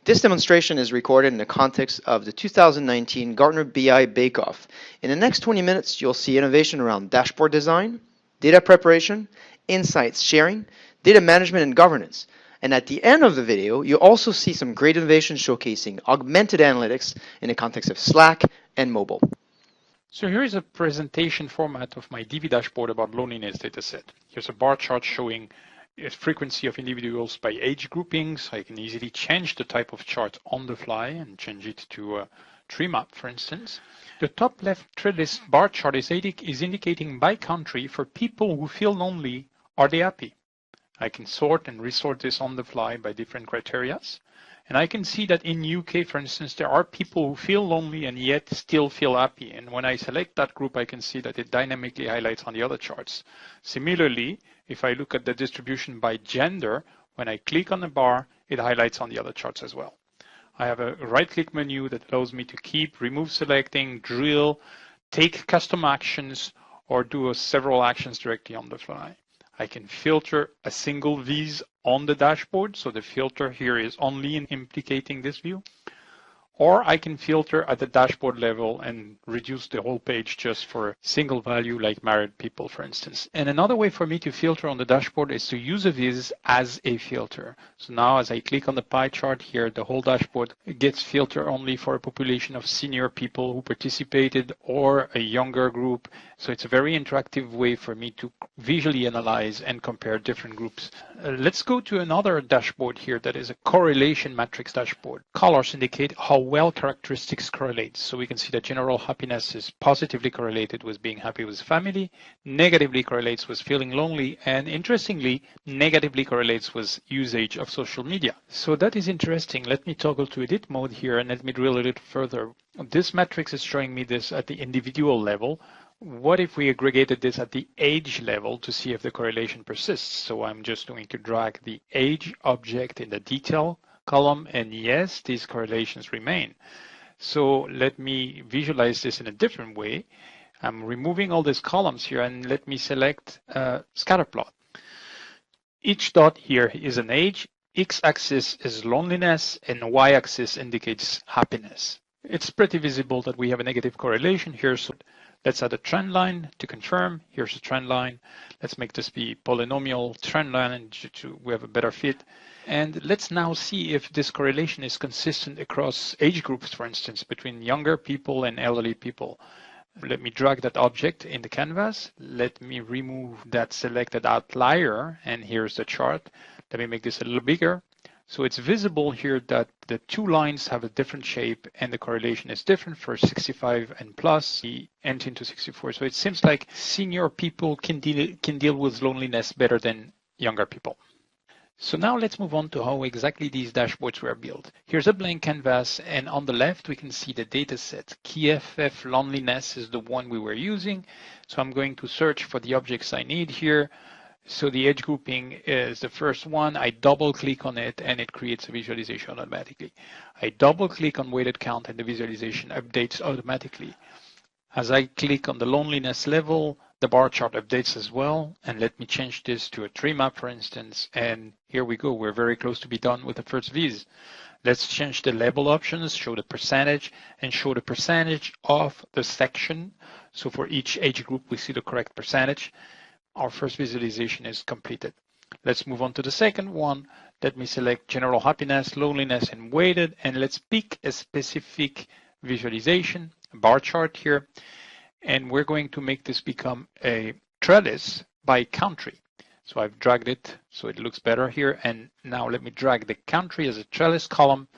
This demonstration is recorded in the context of the 2019 Gartner BI Bake-Off. In the next 20 minutes, you'll see innovation around dashboard design, data preparation, insights sharing, data management and governance. And at the end of the video, you'll also see some great innovation showcasing augmented analytics in the context of Slack and mobile. So here is a presentation format of my DV dashboard about loneliness dataset. Here's a bar chart showing frequency of individuals by age groupings. I can easily change the type of chart on the fly and change it to a tree map, for instance. The top left trellis bar chart is indicating by country for people who feel lonely, are they happy? I can sort and resort this on the fly by different criteria. And I can see that in UK, for instance, there are people who feel lonely and yet still feel happy. And when I select that group, I can see that it dynamically highlights on the other charts. Similarly, if I look at the distribution by gender, when I click on the bar, it highlights on the other charts as well. I have a right-click menu that allows me to keep, remove selecting, drill, take custom actions, or do several actions directly on the fly. I can filter a single viz on the dashboard, so the filter here is only implicating this view. Or I can filter at the dashboard level and reduce the whole page just for a single value like married people, for instance. And another way for me to filter on the dashboard is to use a viz as a filter. So now as I click on the pie chart here, the whole dashboard gets filtered only for a population of senior people who participated or a younger group. So it's a very interactive way for me to visually analyze and compare different groups. Let's go to another dashboard here that is a correlation matrix dashboard. Colors indicate how well characteristics correlate. So we can see that general happiness is positively correlated with being happy with family, negatively correlates with feeling lonely, and interestingly, negatively correlates with usage of social media. So that is interesting. Let me toggle to edit mode here and let me drill a little further. This matrix is showing me this at the individual level. What if we aggregated this at the age level to see if the correlation persists? So I'm just going to drag the age object in the detail column, and yes, these correlations remain. So let me visualize this in a different way. I'm removing all these columns here and let me select scatter plot. Each dot here is an age, x-axis is loneliness, and y-axis indicates happiness. It's pretty visible that we have a negative correlation here, so let's add a trend line to confirm. Here's a trend line. Let's make this be polynomial trend line and we have a better fit. And let's now see if this correlation is consistent across age groups, for instance, between younger people and elderly people. Let me drag that object in the canvas. Let me remove that selected outlier. And here's the chart. Let me make this a little bigger. So it's visible here that the two lines have a different shape and the correlation is different for 65 and plus, the ent into 64. So it seems like senior people can deal with loneliness better than younger people. So now let's move on to how exactly these dashboards were built. Here's a blank canvas, and on the left we can see the data set. KFF loneliness is the one we were using. So I'm going to search for the objects I need here. So the age grouping is the first one. I double click on it and it creates a visualization automatically. I double click on weighted count and the visualization updates automatically. As I click on the loneliness level, the bar chart updates as well. And let me change this to a tree map, for instance. And here we go. We're very close to be done with the first viz. Let's change the label options, show the percentage, and show the percentage of the section. So for each age group, we see the correct percentage. Our first visualization is completed. Let's move on to the second one. Let me select general happiness, loneliness, and weighted, and let's pick a specific visualization, a bar chart here, and we're going to make this become a trellis by country. So I've dragged it so it looks better here, and now let me drag the country as a trellis column,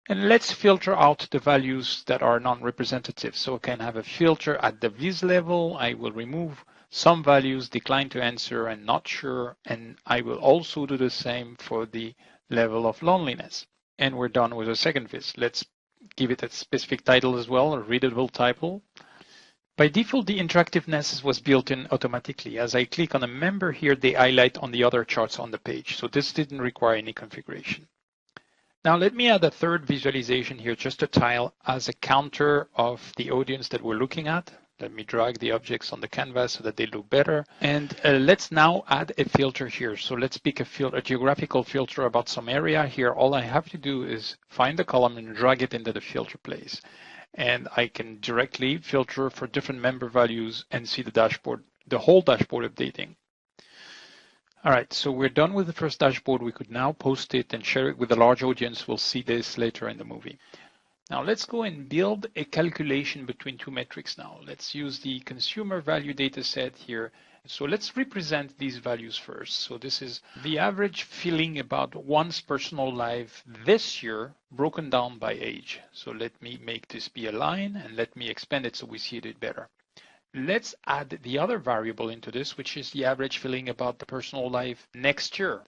and let's filter out the values that are non-representative. So I can have a filter at the viz level. I will remove some values, decline to answer and not sure, and I will also do the same for the level of loneliness. And we're done with the second viz. Let's give it a specific title as well, a readable title. By default, the interactiveness was built in automatically. As I click on a member here, they highlight on the other charts on the page. So this didn't require any configuration. Now let me add a third visualization here, just a tile as a counter of the audience that we're looking at. Let me drag the objects on the canvas so that they look better. And let's now add a filter here. So let's pick a geographical filter about some area here. All I have to do is find the column and drag it into the filter place. And I can directly filter for different member values and see the dashboard, the whole dashboard updating. All right, so we're done with the first dashboard. We could now post it and share it with a large audience. We'll see this later in the movie. Now let's go and build a calculation between two metrics now. Let's use the consumer value data set here. So let's represent these values first. So this is the average feeling about one's personal life this year broken down by age. So let me make this be a line and let me expand it so we see it better. Let's add the other variable into this, which is the average feeling about the personal life next year.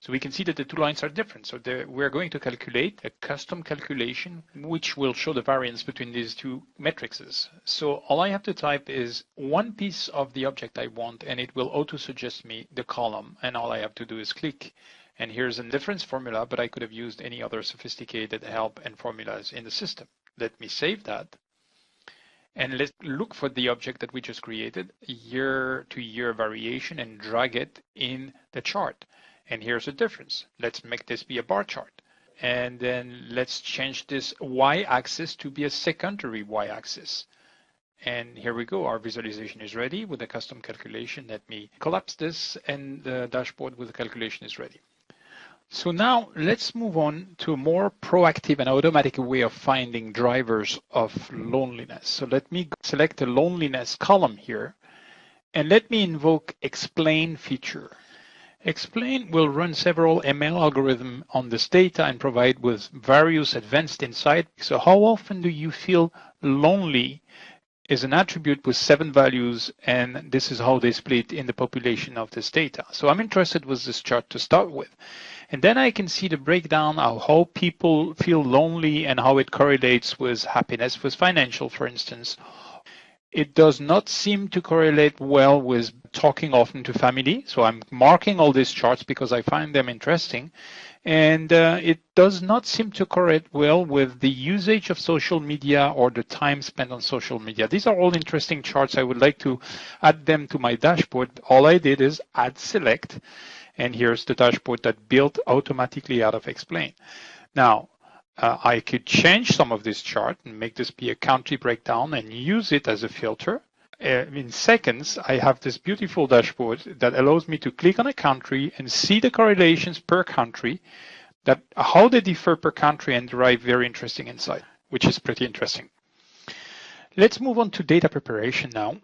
So we can see that the two lines are different. So we're going to calculate a custom calculation, which will show the variance between these two matrices. So all I have to type is one piece of the object I want, and it will auto-suggest me the column. And all I have to do is click. And here's a difference formula, but I could have used any other sophisticated help and formulas in the system. Let me save that. And let's look for the object that we just created, year-to-year variation, and drag it in the chart. And here's a difference. Let's make this be a bar chart. And then let's change this y-axis to be a secondary y-axis. And here we go. Our visualization is ready with a custom calculation. Let me collapse this, and the dashboard with the calculation is ready. So now let's move on to a more proactive and automatic way of finding drivers of loneliness. So let me select the loneliness column here, and let me invoke explain feature. Explain will run several ML algorithms on this data and provide with various advanced insight. So how often do you feel lonely is an attribute with 7 values, and this is how they split in the population of this data. So I'm interested with this chart to start with. And then I can see the breakdown of how people feel lonely and how it correlates with happiness, with financial, for instance. It does not seem to correlate well with talking often to family. So I'm marking all these charts because I find them interesting. And it does not seem to correlate well with the usage of social media or the time spent on social media. These are all interesting charts. I would like to add them to my dashboard. All I did is add select. And here's the dashboard that built automatically out of explain. Now, I could change some of this chart and make this be a country breakdown and use it as a filter. In seconds, I have this beautiful dashboard that allows me to click on a country and see the correlations per country, that how they differ per country, and derive very interesting insight, which is pretty interesting. Let's move on to data preparation now.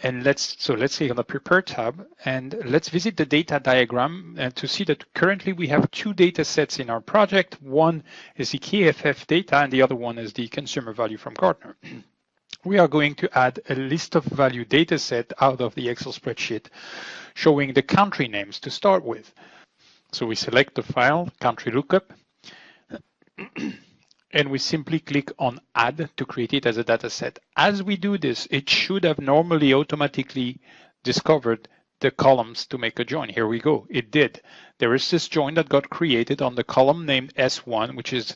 And let's click on the Prepare tab, and let's visit the data diagram to see that currently we have two data sets in our project. One is the KFF data, and the other one is the consumer value from Gartner. We are going to add a list of value data set out of the Excel spreadsheet showing the country names to start with. So we select the file, country lookup, and we simply click on Add to create it as a data set. As we do this, it should have normally automatically discovered the columns to make a join. Here we go. It did. There is this join that got created on the column named S1, which is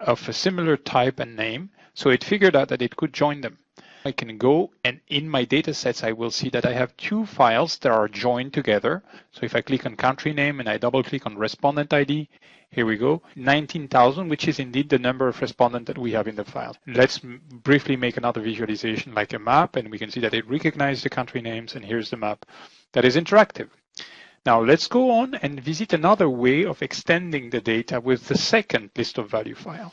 of a similar type and name. So it figured out that it could join them. I can go, and in my data sets, I will see that I have two files that are joined together. So if I click on country name and I double click on respondent ID, here we go, 19,000, which is indeed the number of respondents that we have in the file. Let's briefly make another visualization like a map, and we can see that it recognizes the country names, and here's the map that is interactive. Now let's go on and visit another way of extending the data with the second list of value file.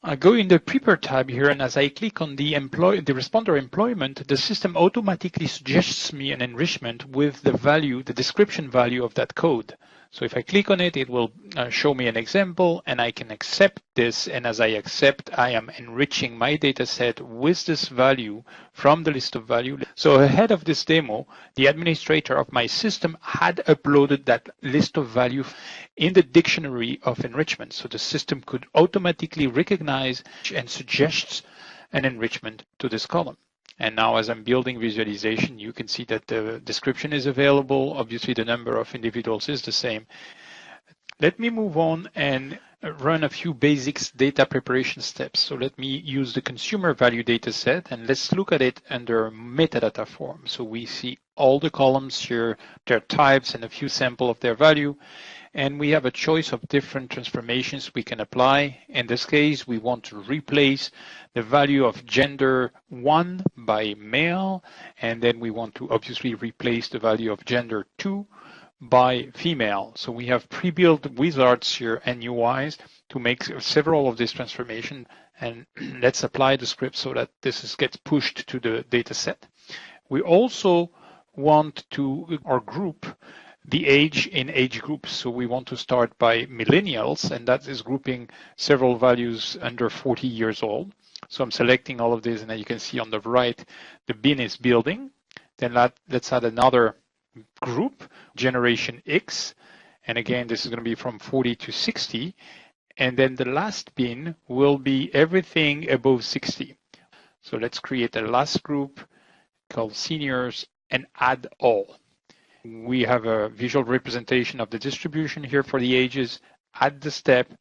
I go in the Prepare tab here, and as I click on the responder employment, the system automatically suggests me an enrichment with the value, the description value of that code. So if I click on it, it will show me an example, and I can accept this. And as I accept, I am enriching my data set with this value from the list of value. So ahead of this demo, the administrator of my system had uploaded that list of value in the dictionary of enrichment. So the system could automatically recognize and suggest an enrichment to this column. And now as I'm building visualization, you can see that the description is available. Obviously, the number of individuals is the same. Let me move on and run a few basics data preparation steps. So let me use the consumer value data set and let's look at it under metadata form. So we see all the columns here, their types and a few sample of their value. And we have a choice of different transformations we can apply. In this case, we want to replace the value of gender 1 by male, and then we want to obviously replace the value of gender 2 by female. So we have pre-built wizards here and UIs to make several of these transformations, and let's apply the script so that this gets pushed to the data set. We also want to group the age in age groups. So we want to start by millennials, and that is grouping several values under 40 years old. So I'm selecting all of these, and then you can see on the right, the bin is building. Then let's add another group, Generation X. And again, this is going to be from 40 to 60. And then the last bin will be everything above 60. So let's create a last group called seniors and add all. We have a visual representation of the distribution here for the ages, add the step,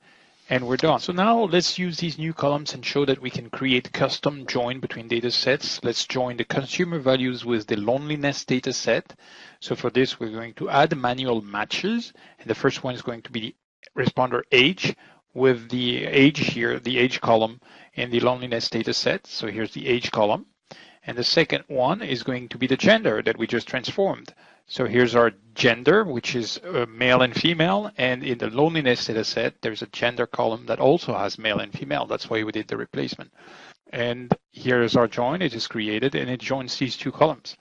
and we're done. So now let's use these new columns and show that we can create custom join between data sets. Let's join the consumer values with the loneliness data set. So for this, we're going to add manual matches. And the first one is going to be the responder age with the age here, the age column in the loneliness data set. So here's the age column. And the second one is going to be the gender that we just transformed. So here's our gender, which is male and female. And in the loneliness data set, there's a gender column that also has male and female. That's why we did the replacement. And here is our join. It is created, and it joins these two columns.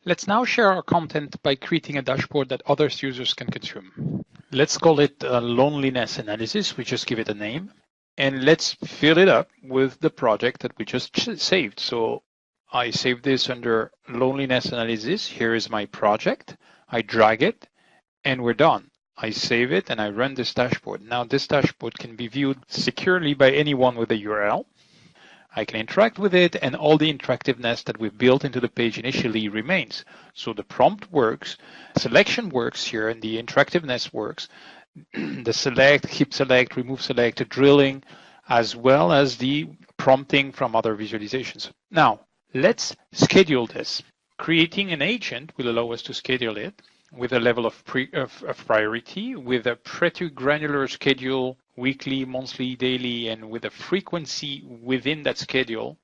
Let's now share our content by creating a dashboard that other users can consume. Let's call it a loneliness analysis. We just give it a name. And let's fill it up with the project that we just saved. So I save this under loneliness analysis. Here is my project. I drag it and we're done. I save it and I run this dashboard. Now this dashboard can be viewed securely by anyone with a URL. I can interact with it, and all the interactiveness that we built into the page initially remains. So the prompt works, selection works here, and the interactiveness works. The select, keep select, remove select, the drilling, as well as the prompting from other visualizations. Now, let's schedule this. Creating an agent will allow us to schedule it with a level of priority, with a pretty granular schedule, weekly, monthly, daily, and with a frequency within that schedule.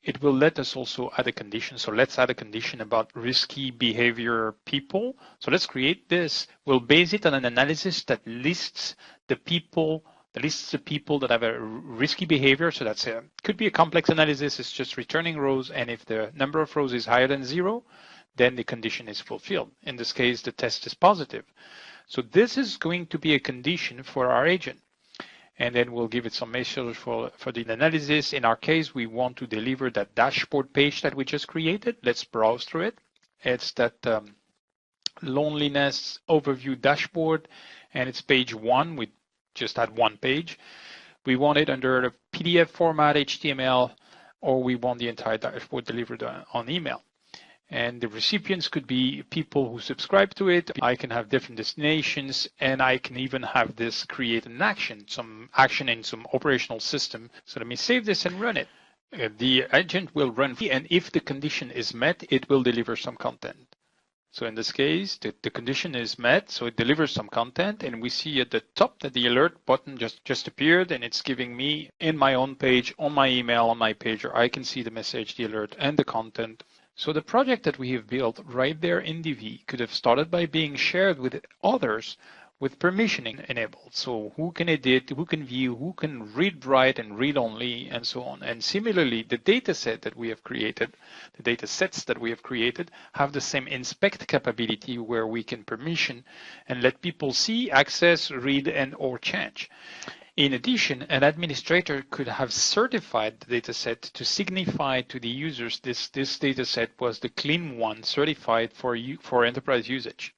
It will let us also add a condition. So let's add a condition about risky behavior people. So let's create this. We'll base it on an analysis that lists the people that have a risky behavior. So that's could be a complex analysis. It's just returning rows. And if the number of rows is higher than 0, then the condition is fulfilled. In this case, the test is positive. So this is going to be a condition for our agent. And then we'll give it some message for the analysis. In our case, we want to deliver that dashboard page that we just created. Let's browse through it. It's that loneliness overview dashboard, and it's page 1. We just had one page. We want it under the PDF format, HTML, or we want the entire dashboard delivered on email. And the recipients could be people who subscribe to it. I can have different destinations, and I can even have this create an action, some action in some operational system. So let me save this and run it. The agent will run, and if the condition is met, it will deliver some content. So in this case, the condition is met, so it delivers some content, and we see at the top that the alert button just appeared, and it's giving me in my own page, on my email, on my pager, I can see the message, the alert, and the content. So the project that we have built right there in DV could have started by being shared with others with permissioning enabled. So who can edit, who can view, who can read, write, and read only, and so on. And similarly, the data set that we have created, the data sets that we have created have the same inspect capability where we can permission and let people see, access, read, and or change. In addition, an administrator could have certified the dataset to signify to the users this dataset was the clean one certified for enterprise usage.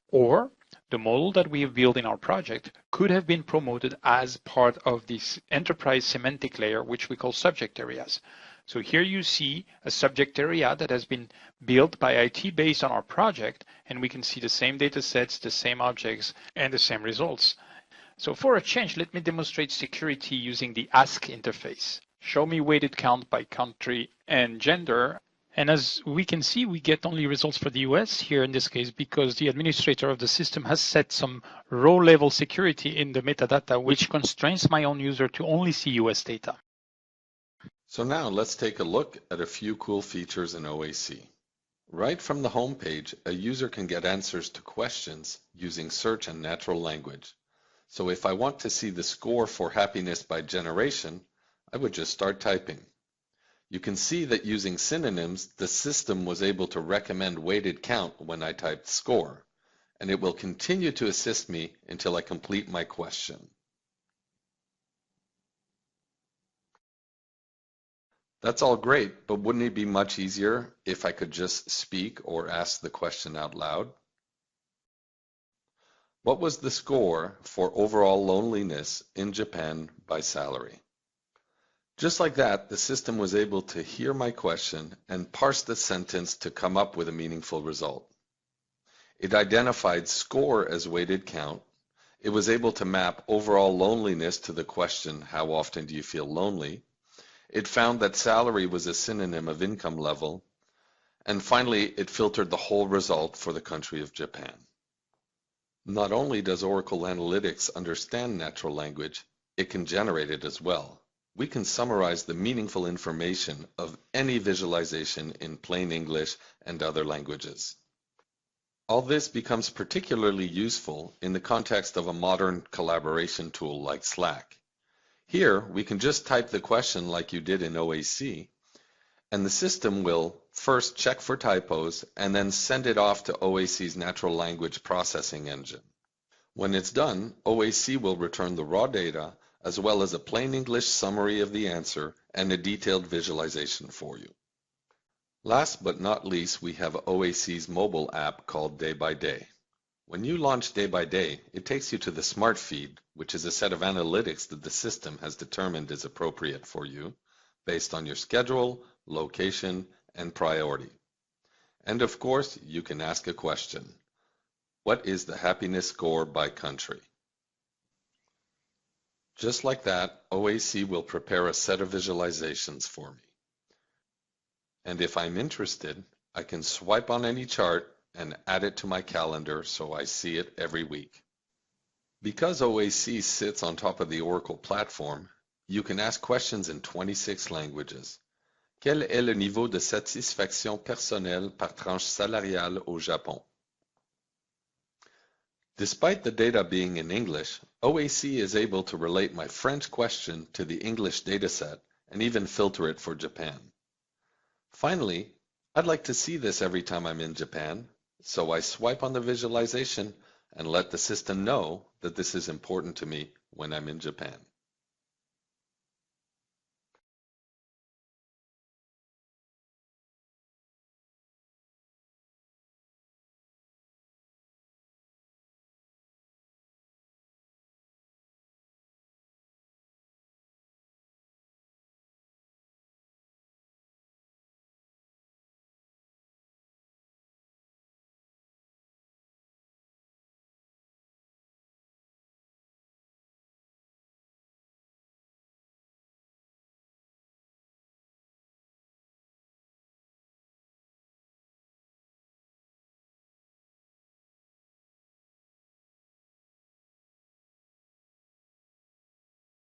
Or the model that we have built in our project could have been promoted as part of this enterprise semantic layer, which we call subject areas. So here you see a subject area that has been built by IT based on our project, and we can see the same datasets, the same objects, and the same results. So for a change, let me demonstrate security using the ask interface. Show me weighted count by country and gender. And as we can see, we get only results for the US here in this case because the administrator of the system has set some row level security in the metadata, which constrains my own user to only see US data. So now let's take a look at a few cool features in OAC. Right from the home page, a user can get answers to questions using search and natural language. So if I want to see the score for happiness by generation, I would just start typing. You can see that using synonyms, the system was able to recommend weighted count when I typed score, and it will continue to assist me until I complete my question. That's all great, but wouldn't it be much easier if I could just speak or ask the question out loud? What was the score for overall loneliness in Japan by salary? Just like that, the system was able to hear my question and parse the sentence to come up with a meaningful result. It identified score as weighted count. It was able to map overall loneliness to the question, how often do you feel lonely? It found that salary was a synonym of income level. And finally, it filtered the whole result for the country of Japan. Not only does Oracle Analytics understand natural language, it can generate it as well. We can summarize the meaningful information of any visualization in plain English and other languages. All this becomes particularly useful in the context of a modern collaboration tool like Slack. Here, we can just type the question like you did in OAC, and the system will first check for typos and then send it off to OAC's natural language processing engine. When it's done, OAC will return the raw data as well as a plain English summary of the answer and a detailed visualization for you. Last but not least, we have OAC's mobile app called Day by Day. When you launch Day by Day, it takes you to the Smart Feed, which is a set of analytics that the system has determined is appropriate for you based on your schedule, location, and priority. And of course, you can ask a question. What is the happiness score by country? Just like that, OAC will prepare a set of visualizations for me. And if I'm interested, I can swipe on any chart and add it to my calendar so I see it every week. Because OAC sits on top of the Oracle platform, you can ask questions in 26 languages. Quel est le niveau de satisfaction personnelle par tranche salariale au Japon? Despite the data being in English, OAC is able to relate my French question to the English dataset and even filter it for Japan. Finally, I'd like to see this every time I'm in Japan, so I swipe on the visualization and let the system know that this is important to me when I'm in Japan.